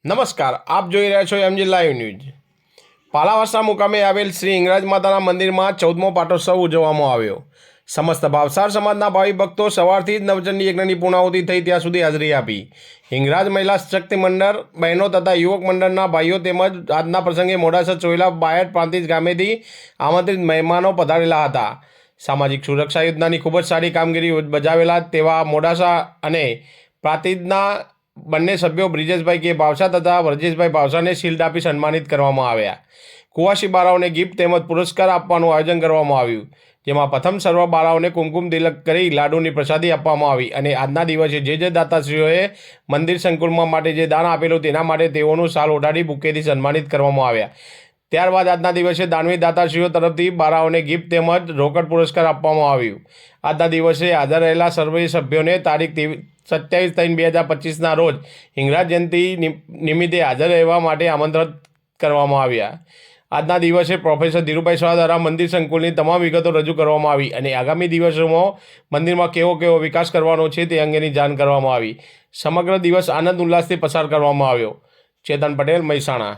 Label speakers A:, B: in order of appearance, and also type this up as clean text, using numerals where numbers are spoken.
A: નમસ્કાર, આપ જોઈ રહ્યા છો એમજી લાઈવ ન્યૂઝ। પાલાવાસના મુકામે આવેલ શ્રી હિંગળાજ માતાના મંદિરમાં 14મો પાટોત્સવ ઉજવવામાં આવ્યો। સમસ્ત ભાવસાર સમાજના ભાવિ ભક્તો સવારથી જ નવચંડી યજ્ઞની પૂર્ણાહુતિ થઈ ત્યાં સુધી હાજરી આપી। હિંગળાજ મહિલા શક્તિ મંડળ બહેનો તથા યુવક મંડળના ભાઈઓ તેમજ આજના પ્રસંગે મોડાસા ચોયલા બાયડ પ્રાંતિજ ગામેથી આમંત્રિત મહેમાનો પધારેલા હતા। સામાજિક સુરક્ષા યોજનાની ખૂબ જ સારી કામગીરી બજાવેલા તેવા મોડાસા અને પ્રાંતિજના બંને સભ્યો બ્રિજેશભાઈ કે ભાવસા તથા વ્રજેશભાઈ ભાવસાને શિલ્ડ આપી સન્માનિત કરવામાં આવ્યા। કુવાસી બાળાઓને ગિફ્ટ તેમજ પુરસ્કાર આપવાનું આયોજન કરવામાં આવ્યું, જેમાં પ્રથમ સર્વ બાળાઓને કુમકુમ તિલક કરી લાડુની પ્રસાદી આપવામાં આવી અને આજના દિવસે જે દાતાશ્રીઓએ મંદિર સંકુલમાં માટે જે દાન આપેલું તેના માટે તેઓનું શાલ ઓઢાડી બુકેથી સન્માનિત કરવામાં આવ્યા। ત્યારબાદ આજના દિવસે દાનવી દાતાશ્રીઓ તરફથી બાળાઓને ગિફ્ટ તેમજ રોકડ પુરસ્કાર આપવામાં આવ્યું। આજના દિવસે હાજર રહેલા સર્વે સભ્યોને તારીખ 27/3/2025ના રોજ હિંગળાજ જયંતિ નિમિત્તે હાજર રહેવા માટે આમંત્રિત કરવામાં આવ્યા। આજના દિવસે પ્રોફેસર ધીરુભાઈ શાહ દ્વારા મંદિર સંકુલની તમામ વિગતો રજૂ કરવામાં આવી અને આગામી દિવસોમાં મંદિરમાં કેવો વિકાસ કરવાનો છે તે અંગેની જાણ કરવામાં આવી। સમગ્ર દિવસ આનંદ ઉલ્લાસથી પસાર કરવામાં આવ્યો। ચેતન પટેલ, મહેસાણા।